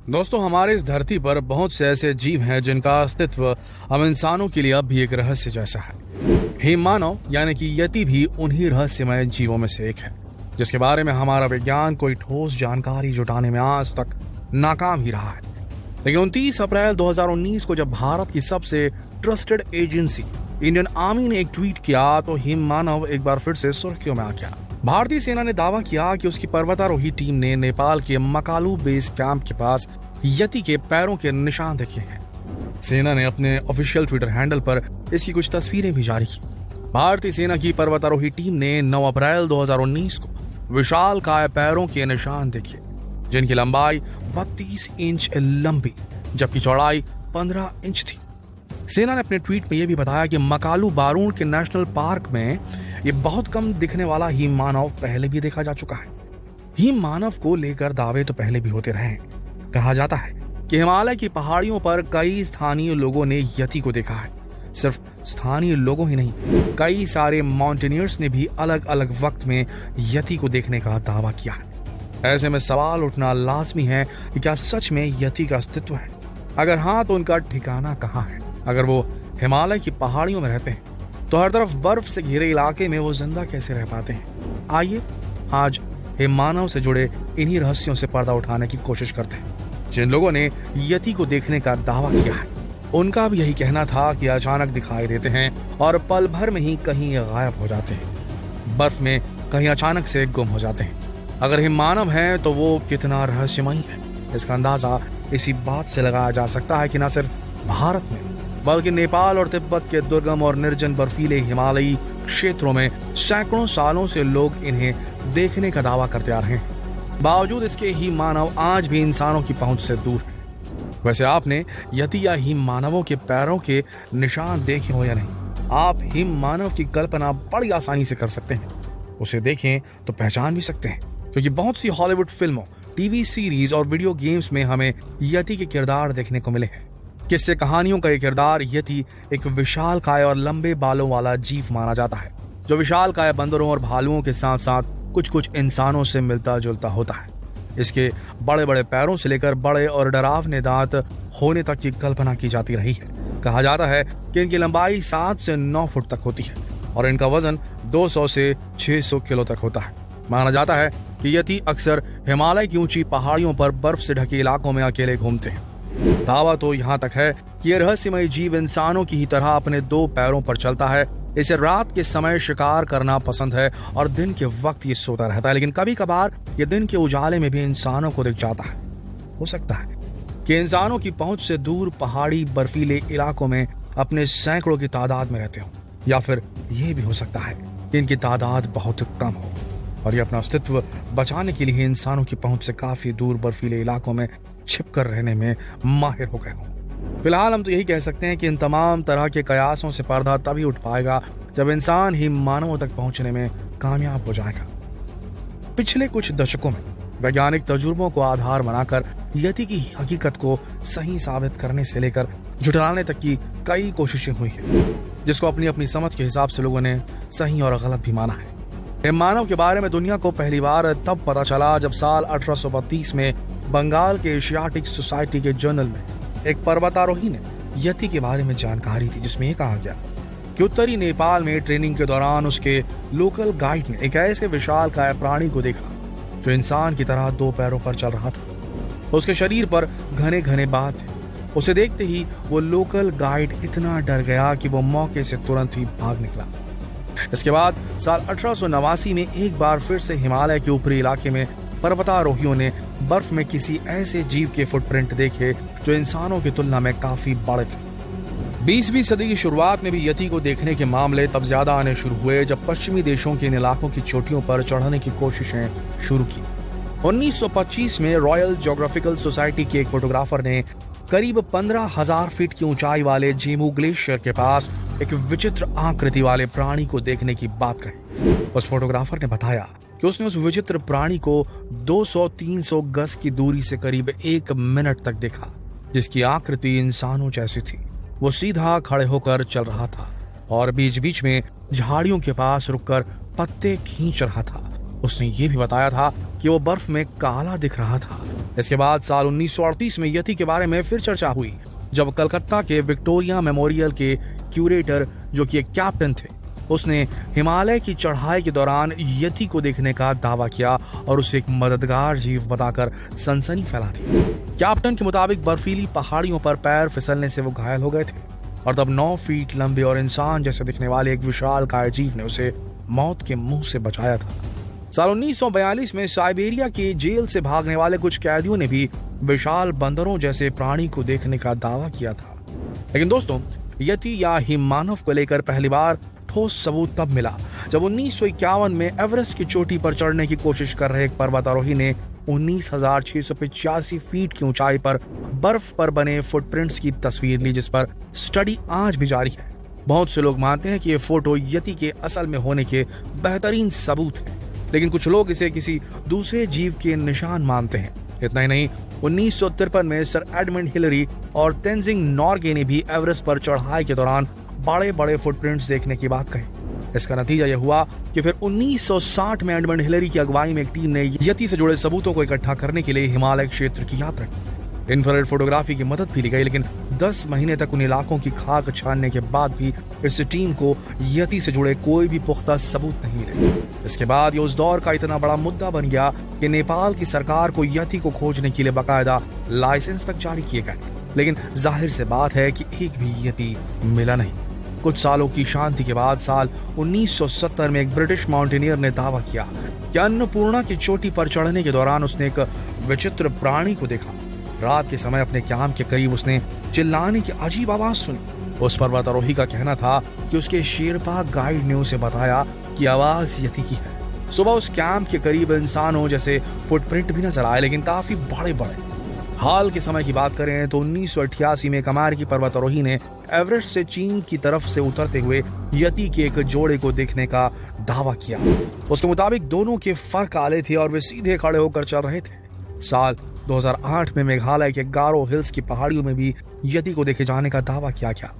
दोस्तों, हमारे इस धरती पर बहुत से ऐसे जीव हैं जिनका अस्तित्व हम इंसानों के लिए अब भी एक रहस्य जैसा है। हिम मानव यानी कि यति भी उन्हीं रहस्यमय जीवों में से एक है, जिसके बारे में हमारा विज्ञान कोई ठोस जानकारी जुटाने में आज तक नाकाम ही रहा है। लेकिन 29 अप्रैल 2019 को जब भारत की सबसे ट्रस्टेड एजेंसी इंडियन आर्मी ने एक ट्वीट किया तो हिम मानव एक बार फिर से सुर्खियों में आ गया। भारतीय सेना ने दावा किया कि उसकी पर्वतारोही टीम ने नेपाल के मकालू बेस कैंप के पास यति के पैरों के निशान देखे हैं। सेना ने अपने ऑफिशियल ट्विटर हैंडल पर इसकी कुछ तस्वीरें भी जारी की। भारतीय सेना की पर्वतारोही टीम ने 9 अप्रैल 2019 को विशालकाय पैरों के निशान देखे, जिनकी लंबाई 32 इंच लंबी जबकि चौड़ाई 15 इंच थी। सेना ने अपने ट्वीट में यह भी बताया कि मकालू बारून के नेशनल पार्क में ये बहुत कम दिखने वाला हिम मानव पहले भी देखा जा चुका है। हिम मानव को लेकर दावे तो पहले भी होते रहे। कहा जाता है कि हिमालय की पहाड़ियों पर कई स्थानीय लोगों ने यति को देखा है। सिर्फ स्थानीय लोगों ही नहीं, कई सारे माउंटेनियर्स ने भी अलग अलग वक्त में यति को देखने का दावा किया है। ऐसे में सवाल उठना लाजमी है कि क्या सच में यति का अस्तित्व है? अगर हाँ, तो उनका ठिकाना कहाँ है? अगर वो हिमालय की पहाड़ियों में रहते हैं तो हर तरफ बर्फ से घिरे इलाके में वो जिंदा कैसे रह पाते हैं? आइए आज हिम मानव से जुड़े इन्हीं रहस्यों से पर्दा उठाने की कोशिश करते हैं। जिन लोगों ने यति को देखने का दावा किया है, उनका भी यही कहना था कि अचानक दिखाई देते हैं और पल भर में ही कहीं गायब हो जाते हैं, बर्फ में कहीं अचानक से गुम हो जाते हैं। अगर हिम मानव है तो वो कितना रहस्यमयी है, इसका अंदाजा इसी बात से लगाया जा सकता है कि न सिर्फ भारत में बल्कि नेपाल और तिब्बत के दुर्गम और निर्जन बर्फीले हिमालयी क्षेत्रों में सैकड़ों सालों से लोग इन्हें देखने का दावा करते आ रहे हैं। बावजूद इसके हिम मानव आज भी इंसानों की पहुंच से दूर है। वैसे आपने यति या हिम मानवों के पैरों के निशान देखे हो या नहीं? आप हिम मानव की कल्पना बड़ी आसानी से कर सकते हैं। उसे देखें तो पहचान भी सकते हैं, क्योंकि बहुत सी हॉलीवुड फिल्मों, टीवी सीरीज और वीडियो गेम्स में हमें यति के किरदार देखने को मिले हैं। किस्से कहानियों का ये किरदार यति एक विशालकाय और लंबे बालों वाला जीव माना जाता है, जो विशालकाय बंदरों और भालुओं के साथ साथ कुछ इंसानों से मिलता जुलता होता है। इसके बड़े बड़े पैरों से लेकर बड़े और डरावने दांत होने तक की कल्पना की जाती रही है। कहा जाता है कि इनकी लंबाई 7 से 9 फुट तक होती है और इनका वजन 200 से 600 किलो तक होता है। माना जाता है कि यति अक्सर हिमालय की ऊंची पहाड़ियों पर बर्फ से ढके इलाकों में अकेले घूमते हैं। दावा तो यहाँ तक है कि यह रहस्यमय जीव इंसानों की ही तरह अपने 2 पैरों पर चलता है। इसे रात के समय शिकार करना पसंद है और दिन के वक्त ये सोता रहता है, लेकिन कभी कभार ये दिन के उजाले में भी इंसानों को दिख जाता है। हो सकता है कि इंसानों की पहुंच से दूर पहाड़ी बर्फीले इलाकों में अपने सैकड़ों की तादाद में रहते हो, या फिर ये भी हो सकता है कि इनकी तादाद बहुत कम हो और ये अपना अस्तित्व बचाने के लिए इंसानों की पहुंच से काफी दूर बर्फीले इलाकों में छिपकर रहने में माहिर हो गए हों। फिलहाल हम तो यही कह सकते हैं कि इन तमाम तरह के कयासों से पर्दा तभी उठ पाएगा जब इंसान हिम मानवों तक पहुंचने में कामयाब हो जाएगा। पिछले कुछ दशकों में वैज्ञानिक तजुर्बों को आधार बनाकर यति की हकीकत को सही साबित करने से लेकर झुठलाने तक की कई कोशिशें हुई हैं, जिसको अपनी अपनी समझ के हिसाब से लोगों ने सही और गलत भी माना है। हिम मानव के बारे में दुनिया को पहली बार तब पता चला जब साल 1832 में बंगाल के एशियाटिक सोसाइटी के जर्नल में एक पर्वतारोही ने यति के बारे में जानकारी थी, जिसमें कहा गया कि उत्तरी नेपाल में ट्रेनिंग के दौरान उसके लोकल गाइड ने एक ऐसे विशालकाय प्राणी को देखा जो इंसान की तरह 2 पैरों पर चल रहा था। उसके शरीर पर घने घने बाल थे। उसे देखते ही वो लोकल गाइड इतना डर गया कि वो मौके से तुरंत ही भाग निकला। इसके बाद साल 1889 में एक बार फिर से हिमालय के ऊपरी इलाके में पर्वतारोहियों ने बर्फ में किसी ऐसे जीव के फुटप्रिंट देखे जो इंसानों की तुलना में काफी बड़े थे। 20वीं सदी की शुरुआत में भी यति को देखने के मामले तब ज्यादा आने शुरू हुए जब पश्चिमी देशों के इन इलाकों की चोटियों पर चढ़ने की कोशिशें शुरू की। 1925 में रॉयल ज्योग्राफिकल सोसाइटी के एक फोटोग्राफर ने करीब 15,000 फीट की ऊंचाई वाले जेमू ग्लेशियर के पास एक विचित्र आकृति वाले प्राणी को देखने की बात कही। उस फोटोग्राफर ने बताया कि उसने उस विचित्र प्राणी को 200-300 गज की दूरी से करीब 1 मिनट तक देखा, जिसकी आकृति इंसानों जैसी थी। वो सीधा खड़े होकर चल रहा था और बीच बीच में झाड़ियों के पास रुककर पत्ते खींच रहा था उसने ये भी बताया था कि वो बर्फ में काला दिख रहा था। इसके बाद साल 1938 में यति के बारे में फिर चर्चा हुई, जब कलकत्ता के विक्टोरिया मेमोरियल के क्यूरेटर, जो कि एक कैप्टन थे, उसने हिमालय की चढ़ाई के दौरान यति को देखने का दावा किया और उसे एक मददगार जीव बताकर सनसनी फैला दी। कैप्टन के मुताबिक बर्फीली पहाड़ियों पर पैर फिसलने से वो घायल हो गए थे और तब 9 फीट लंबे और इंसान जैसे दिखने वाले एक विशालकाय जीव ने उसे मौत के मुंह से बचाया था। साल 1942 में साइबेरिया की जेल से भागने वाले कुछ कैदियों ने भी विशाल बंदरों जैसे प्राणी को देखने का दावा किया था। लेकिन दोस्तों, यति या हिममानव को लेकर पहली बार ठोस सबूत तब मिला जब 1951 में एवरेस्ट की चोटी पर चढ़ने की कोशिश कर रहे एक पर्वतारोही ने 19,685 फीट की ऊंचाई पर बर्फ पर बने फुटप्रिंट्स की तस्वीर ली, जिस पर स्टडी आज भी जारी है। बहुत से लोग मानते हैं कि ये फोटो यति के असल में होने के बेहतरीन सबूत हैं, लेकिन कुछ लोग इसे किसी दूसरे जीव के निशान मानते हैं। इतना ही नहीं, 1953 में सर एडमंड हिलरी और तेंजिंग नॉर्गे ने भी एवरेस्ट पर चढ़ाई के दौरान बड़े बड़े फुटप्रिंट्स देखने की बात कही। इसका नतीजा यह हुआ कि फिर 1960 में एडमंड हिलरी की अगुवाई में एक टीम ने यति से जुड़े सबूतों को इकट्ठा करने के लिए हिमालय क्षेत्र की यात्रा की। इंफ्रारेड फोटोग्राफी की मदद भी ली गई, लेकिन 10 महीने तक उन इलाकों की खाक छानने के बाद भी इस टीम को यति से जुड़े कोई भी पुख्ता सबूत नहीं मिले। इसके बाद ये उस दौर का इतना बड़ा मुद्दा बन गया कि नेपाल की सरकार को यति को खोजने के लिए बाकायदा लाइसेंस तक जारी किए गए, लेकिन जाहिर से बात है कि एक भी यति मिला नहीं। कुछ सालों की शांति के बाद साल 1970 में एक ब्रिटिश माउंटेनियर ने दावा किया कि अन्नपूर्णा की चोटी पर चढ़ने के दौरान उसने एक विचित्र प्राणी को देखा। रात के समय अपने कैंप के करीब उसने चिल्लाने की अजीब आवाज सुनी। उस पर्वतारोही का कहना था कि उसके शेरपा गाइड ने उसे बताया कि आवाज यति की है। सुबह उस कैंप के करीब इंसानों जैसे फुटप्रिंट भी नजर आए, लेकिन काफी बड़े बड़े। हाल के समय की बात करें तो 1988 में एक अमेरिकी पर्वतारोही ने एवरेस्ट से चीन की तरफ से उतरते हुए यति के एक जोड़े को देखने का दावा किया। उसके मुताबिक दोनों के फर काले थे और वे सीधे खड़े होकर चल रहे थे। साल 2008 में मेघालय के गारो हिल्स की पहाड़ियों में भी यति को देखे जाने का दावा किया गया।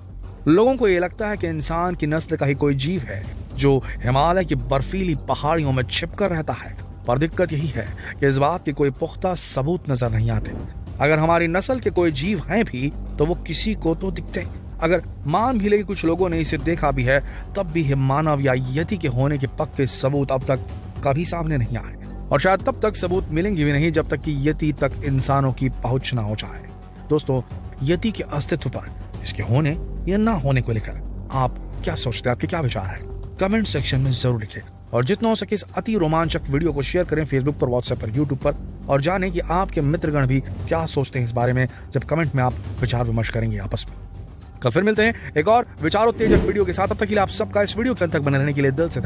लोगों को ये लगता है कि इंसान की नस्ल का ही कोई जीव है जो हिमालय की बर्फीली पहाड़ियों में छिपकर रहता है, पर दिक्कत यही है कि इस बात के कोई पुख्ता सबूत नजर नहीं आते। अगर हमारी नस्ल के कोई जीव हैं भी तो वो किसी को तो दिखते हैं। अगर मान भी ले कुछ लोगों ने इसे देखा भी है, तब भी मानव या यति के होने के पक्के सबूत अब तक कभी सामने नहीं आए, और शायद तब तक सबूत मिलेंगे भी नहीं जब तक कि यति तक इंसानों की पहुंच ना हो जाए। दोस्तों, यति के अस्तित्व पर, इसके होने या ना होने को लेकर आप क्या सोचते हैं? आपके क्या विचार है? कमेंट सेक्शन में जरूर लिखें, और जितना हो सके इस अति रोमांचक वीडियो को शेयर करें फेसबुक पर, व्हाट्सएप पर, यूट्यूब पर, और जानें कि आपके मित्रगण भी क्या सोचते हैं इस बारे में, जब कमेंट में आप विचार विमर्श करेंगे आपस में। कल फिर मिलते हैं एक और विचारोत्तेजक वीडियो के साथ। तब तक के लिए आप सबका इस वीडियो के अंत तक बने रहने के लिए दिल से धन्यवाद।